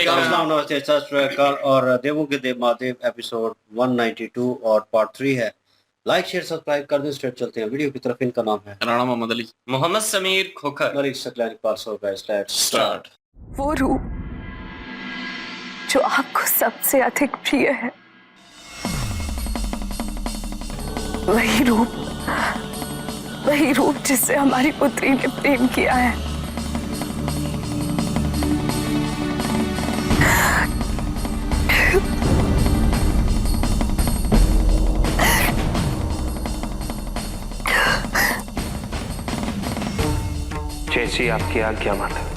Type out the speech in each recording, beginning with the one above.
अस्सलाम नमस्ते सत श्री अकाल। और देवों के देव महादेव एपिसोड 192 और पार्ट 3 है। लाइक शेयर सब्सक्राइब कर दें। स्ट्रेट चलते हैं वीडियो की तरफ। इनका नाम है राणा मोहम्मद अली, मोहम्मद समीर खोखर, मलिक सकलानी पासो का स्टार्ट। वो रूप जो आपको सबसे अधिक प्रिय है, वही रूप जिससे हमारी पुत्री ने प्रेम किया है। जैसी आपकी आज्ञा माता।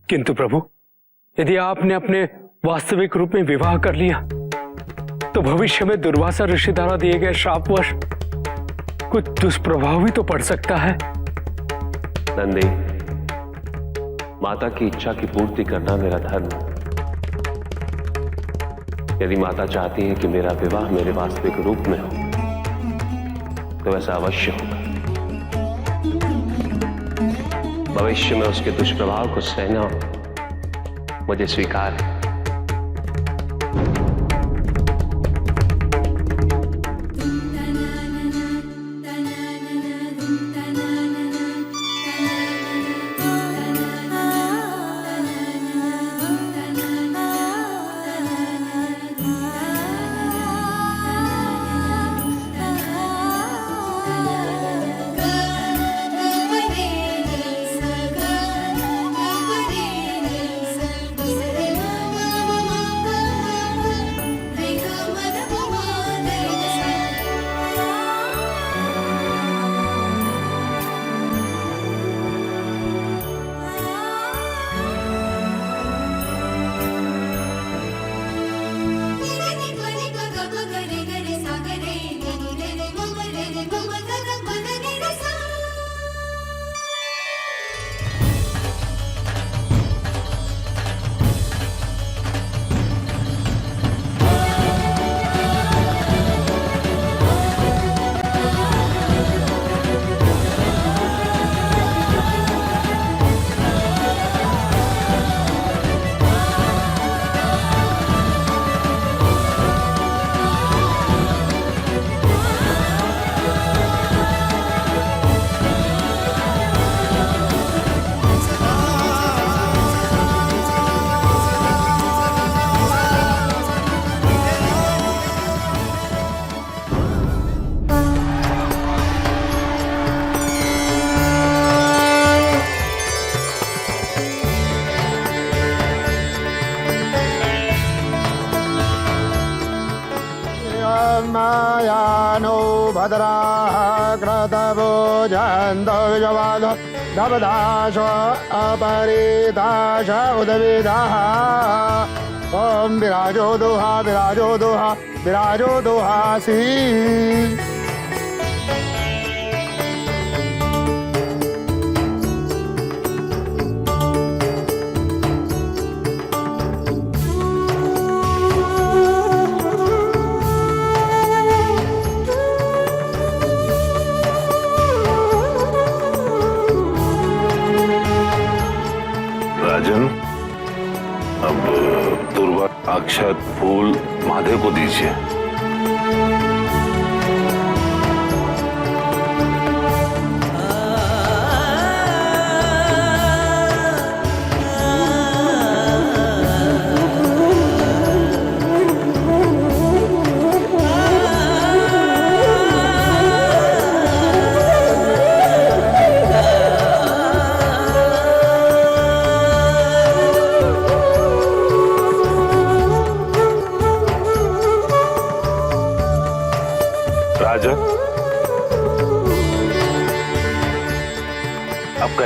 किंतु प्रभु, यदि आपने अपने वास्तविक रूप में विवाह कर लिया तो भविष्य में दुर्वासा ऋषि द्वारा दिए गए श्रापवश कुछ दुष्प्रभाव भी तो पड़ सकता है। नंदी, माता की इच्छा की पूर्ति करना मेरा धर्म। यदि माता चाहती है कि मेरा विवाह मेरे वास्तविक रूप में हो तो ऐसा अवश्य होगा। भविष्य में उसके दुष्प्रभाव को सहना मुझे स्वीकार है। मायानो भद्राः कृतभोजन्तर्यवाद धवदाश अपरिदाश उद्भिदाः। ॐ विराजो दोहा विराजो दोहा विराजो दोहासी। राजन, अब दुर्वा अक्षत फूल महादेव को दीजिए।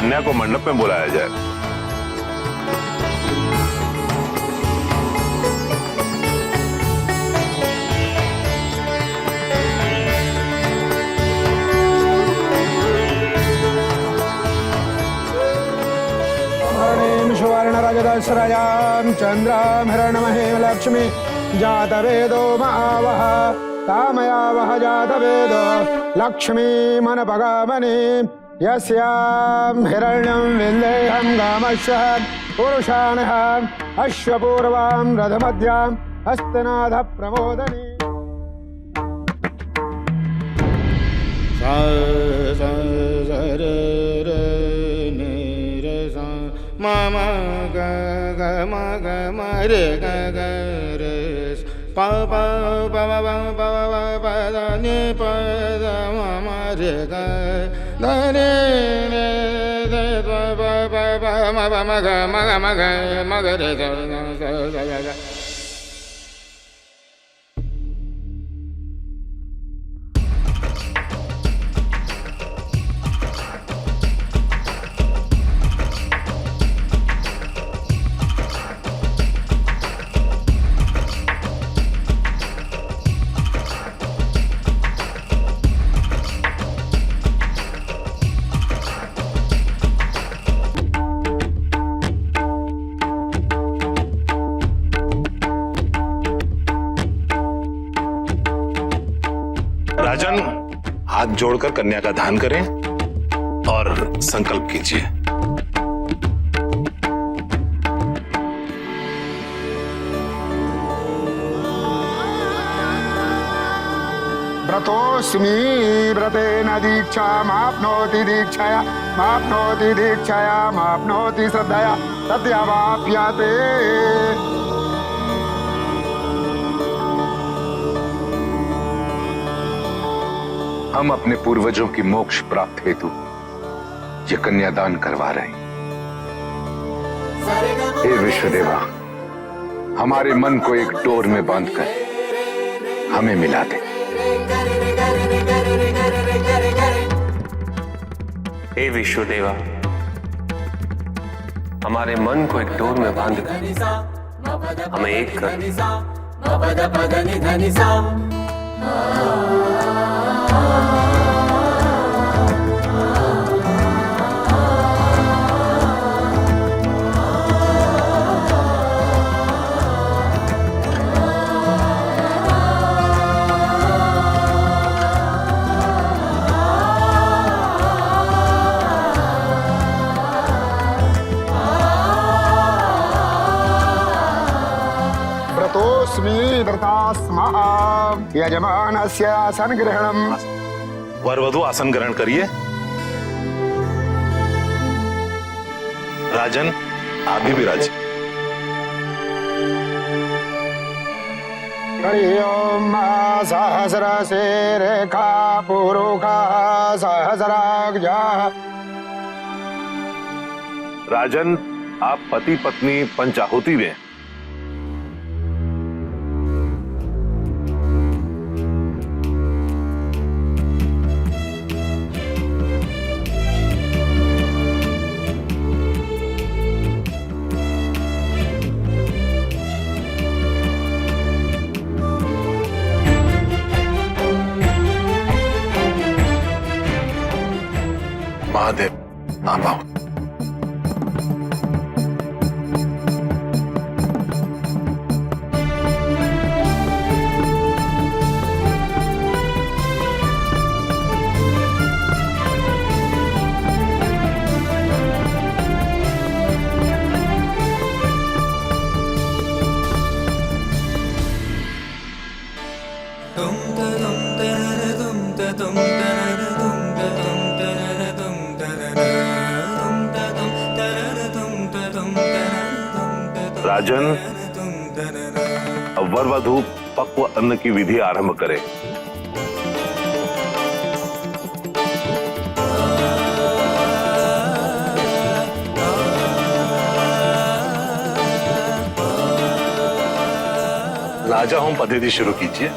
कन्या को मंडप में बुलाया जाए। सुवर्णरजतस्रजां चन्द्रां हिरण्महीं लक्ष्मी जातवेदो महावः कामयावः जातवेदो लक्ष्मीमनपगामनीं यस्यां हिरण्यं विन्देहं गामस्य पुरुषाणः अश्वपूर्वां रथमध्यां हस्तनाथ प्रमोदनी। Mama ga ga ma ga ma re ga ga re pa pa pa pa pa pa pa pa da ni pa da ma ma re ga da re re da pa pa pa pa ma pa ma ga ma ga ma ga ma ga re ga ga ga। राजन, हाथ जोड़कर कन्या का दान करें और संकल्प कीजिए। व्रतोऽस्मि व्रतेन दीक्षामाप्नोति दीक्षया माप्नोति दीक्षया माप्नोति श्रद्धया तद्यवाप्यते। हम अपने पूर्वजों की मोक्ष प्राप्त हेतु ये कन्यादान करवा रहे हैं। हे विश्वदेवा, हमारे मन को एक डोर में बांधकर हमें मिला दे। हे विश्वदेवा, हमारे मन को एक डोर में बांधकर हमें एक कर। व्रतोऽस्मि व्रतास्मः यजमानस्य आसन ग्रहणम्। वर वधु आसन ग्रहण करिए। राजन, आप भी विराजिए। हरि ओम सहस्रशीर्षा पुरुषः सहस्राक्षः। राजन, आप पति पत्नी पंचाहुति दें। महादेव, आप आओ। राजन, अब वर वधु पक्व अन्न की विधि आरंभ करें। राजा होम पद्धति शुरू कीजिए।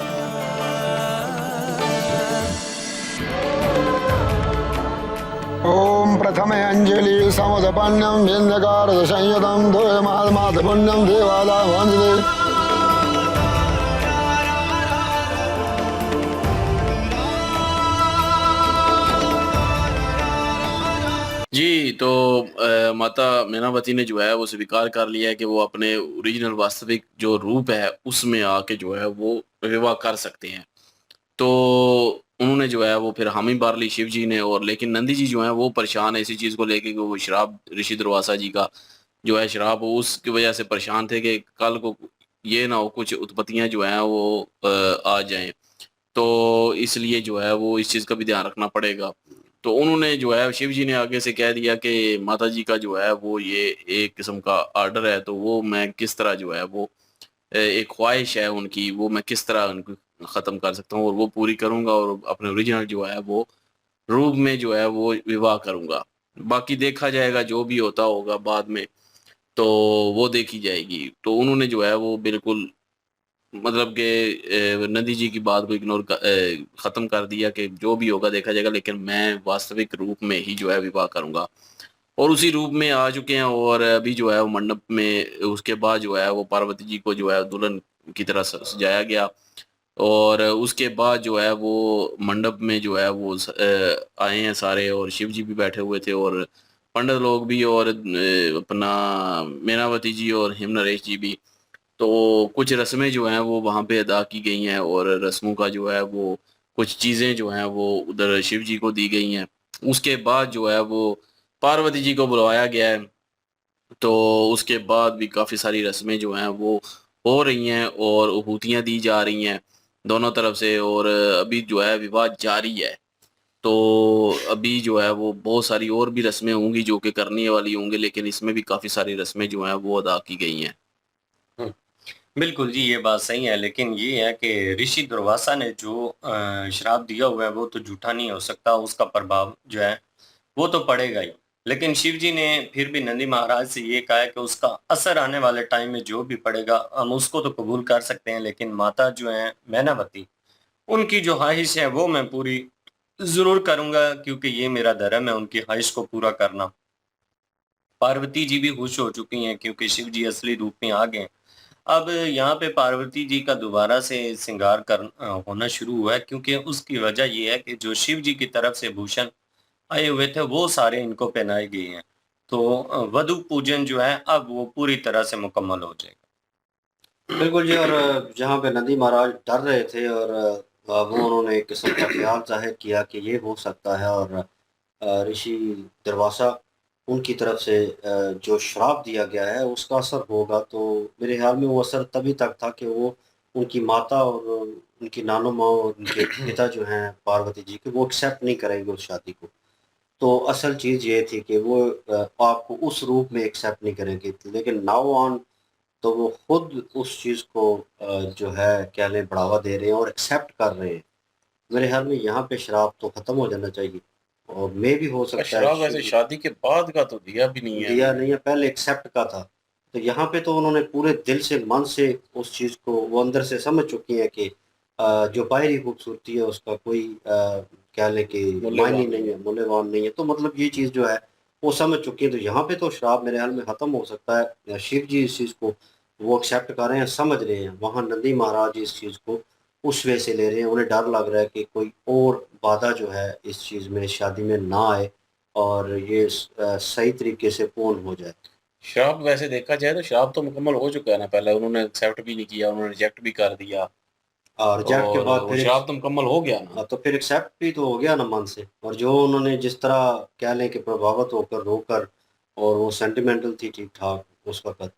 ओम प्रथमे अंजलि समुदपन्नम विंदकार संयुतम द्वय मात पुण्यम देवादा वंदे। जी तो माता मीनावती ने जो है वो स्वीकार कर लिया है कि वो अपने ओरिजिनल वास्तविक जो रूप है उसमें आके जो है वो विवाह कर सकते हैं। तो उन्होंने जो है वो फिर हामी भर ली शिव जी ने, और लेकिन नंदी जी जो है वो परेशान है इसी चीज को लेके कि वो श्राप ऋषि दुर्वासा जी का जो है श्राप, वो उसकी वजह से परेशान थे कि कल को ये ना हो कुछ उत्पत्तियां जो है वो आ जाएं, तो इसलिए जो है वो इस चीज का भी ध्यान रखना पड़ेगा। तो उन्होंने जो है शिव जी ने आगे से कह दिया कि माता जी का जो है वो ये एक किस्म का आर्डर है, तो वो मैं किस तरह जो है वो एक ख्वाहिश है उनकी, वो मैं किस तरह उनको ख़त्म कर सकता हूँ, और वो पूरी करूँगा और अपने ओरिजिनल जो है वो रूप में जो है वो विवाह करूँगा। बाकी देखा जाएगा जो भी होता होगा बाद में, तो वो देखी जाएगी। तो उन्होंने जो है वो बिल्कुल मतलब कि नंदी जी की बात को ख़त्म कर दिया कि जो भी होगा देखा जाएगा, लेकिन मैं वास्तविक रूप में ही जो है विवाह करूँगा। और उसी रूप में आ चुके हैं, और अभी जो है वो मंडप में उसके बाद जो है वो पार्वती जी को जो है दुल्हन की तरह सजाया गया, और उसके बाद जो है वो मंडप में जो है वो आए हैं सारे, और शिव जी भी बैठे हुए थे और पंडित लोग भी, और अपना मीनावती जी और हिम नरेश जी भी। तो कुछ रस्में जो हैं वो वहाँ पे अदा की गई हैं, और रस्मों का जो है वो कुछ चीज़ें जो हैं वो उधर शिव जी को दी गई हैं। उसके बाद जो है वो पार्वती जी को बुलवाया गया है, तो उसके बाद भी काफ़ी सारी रस्में जो हैं वो हो रही हैं, और आहूतियाँ दी जा रही हैं दोनों तरफ से, और अभी जो है विवाह जारी है। तो अभी जो है वो बहुत सारी और भी रस्में होंगी जो कि करने वाली होंगी, लेकिन इसमें भी काफ़ी सारी रस्में जो हैं वो अदा की गई हैं। बिल्कुल जी, ये बात सही है, लेकिन ये है कि ऋषि दुर्वासा ने जो श्राप दिया हुआ है वो तो झूठा नहीं हो सकता, उसका प्रभाव जो है वो तो पड़ेगा ही। लेकिन शिव जी ने फिर भी नंदी महाराज से ये कहा है कि उसका असर आने वाले टाइम में जो भी पड़ेगा हम उसको तो कबूल कर सकते हैं, लेकिन माता जो है मैनावती, उनकी जो ख्वाहिश है वो मैं पूरी ज़रूर करूँगा, क्योंकि ये मेरा धर्म है उनकी ख्वाहिश को पूरा करना। पार्वती जी भी खुश हो चुकी हैं क्योंकि शिव जी असली रूप में आ गए। अब यहाँ पे पार्वती जी का दोबारा से श्रृंगार होना शुरू हुआ है, क्योंकि उसकी वजह ये है कि जो शिव जी की तरफ से भूषण आए हुए थे वो सारे इनको पहनाए गए हैं। तो वधु पूजन जो है अब वो पूरी तरह से मुकम्मल हो जाएगा। बिल्कुल जी, और जहाँ पे नंदी महाराज डर रहे थे, और वो उन्होंने एक किस्म का ख्याल जाहिर किया कि ये हो सकता है, और ऋषि दुर्वासा उनकी तरफ से जो श्राप दिया गया है उसका असर होगा, तो मेरे ख्याल में वो असर तभी तक था कि वो उनकी माता और उनकी नानो माँ और उनके पिता जो हैं पार्वती जी के, वो एक्सेप्ट नहीं करेंगे उस शादी को। तो असल चीज़ ये थी कि वो आपको उस रूप में एक्सेप्ट नहीं करेंगे, लेकिन नाउ ऑन तो वो खुद उस चीज़ को जो है क्या लें बढ़ावा दे रहे हैं और एक्सेप्ट कर रहे हैं। मेरे ख्याल में यहाँ पे शराब तो ख़त्म हो जाना चाहिए, और मे भी हो सकता है श्राप वैसे शादी के बाद का तो दिया भी नहीं है, दिया नहीं है, पहले एक्सेप्ट का था। तो यहाँ पे तो उन्होंने पूरे दिल से मन से उस चीज़ को वो अंदर से समझ चुकी हैं कि जो बाहरी खूबसूरती है उसका कोई क्या लें कि मायने नहीं है, मूल्यवान नहीं है। तो मतलब ये चीज़ जो है वो समझ चुकी है, तो यहाँ पे तो शराब मेरे ख्याल में ख़त्म हो सकता है। शिव जी इस चीज़ को वो एक्सेप्ट कर रहे हैं, समझ रहे हैं। वहाँ नंदी महाराज इस चीज़ को उस वे से ले रहे हैं, उन्हें डर लग रहा है कि कोई और बाधा जो है इस चीज़ में शादी में ना आए और ये सही तरीके से पूर्ण हो जाए। श्राप वैसे देखा जाए तो श्राप तो मुकम्मल हो चुका है ना, पहले उन्होंने एक्सेप्ट भी नहीं किया, उन्होंने रिजेक्ट भी कर दिया, और रिजेक्ट के और बाद वो फिर श्राप तो मुकम्मल हो गया ना। तो फिर एक्सेप्ट भी तो हो गया ना मन से। और जो उन्होंने जिस तरह कह लें कि प्रभावित होकर रोकर, और वो सेंटिमेंटल थी ठीक ठाक उस वक़्त,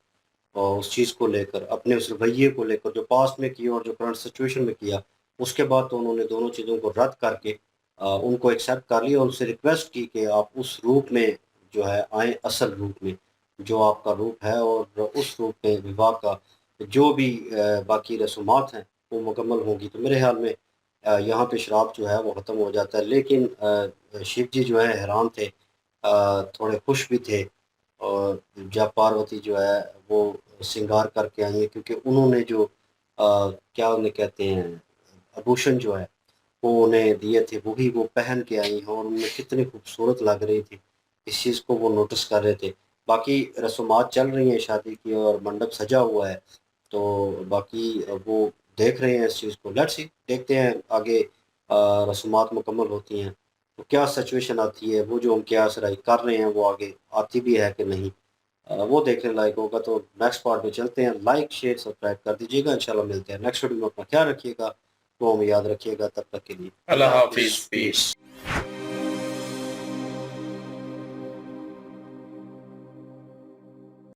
और उस चीज़ को लेकर अपने उस रवैये को लेकर जो पास्ट में किया और जो करंट सिचुएशन में किया, उसके बाद तो उन्होंने दोनों चीज़ों को रद्द करके उनको एक्सेप्ट कर लिया और उनसे रिक्वेस्ट की कि आप उस रूप में जो है आएँ, असल रूप में जो आपका रूप है, और उस रूप में विवाह का जो भी बाकी रसूमात हैं वो मुकम्मल होंगी। तो मेरे ख़्याल में यहाँ पे श्राप जो है वो ख़त्म हो जाता है। लेकिन शिव जी जो है हैरान थे, थोड़े खुश भी थे, और जब पार्वती जो है वो श्रृंगार करके आई हैं, क्योंकि उन्होंने जो क्या उन्हें कहते हैं आभूषण जो है वो उन्हें दिए थे, वही वो पहन के आई हैं, और उनमें कितनी खूबसूरत लग रही थी। इस चीज़ को वो नोटिस कर रहे थे। बाकी रसूमात चल रही हैं शादी की और मंडप सजा हुआ है, तो बाकी वो देख रहे हैं इस चीज़ को। लेट्स सी, देखते हैं आगे रसूमात मुकम्मल होती हैं तो क्या सिचुएशन आती है, वो जो हम क़यास राई कर रहे हैं वो आगे आती भी है कि नहीं, वो देखने लायक होगा। तो नेक्स्ट पार्ट में चलते हैं। लाइक शेयर सब्सक्राइब कर दीजिएगा। इंशाल्लाह मिलते हैं नेक्स्ट वीडियो में। अपना ख्याल रखिएगा, वो हमें याद रखिएगा। तब तक के लिए अल्लाह हाफिज़, पीस।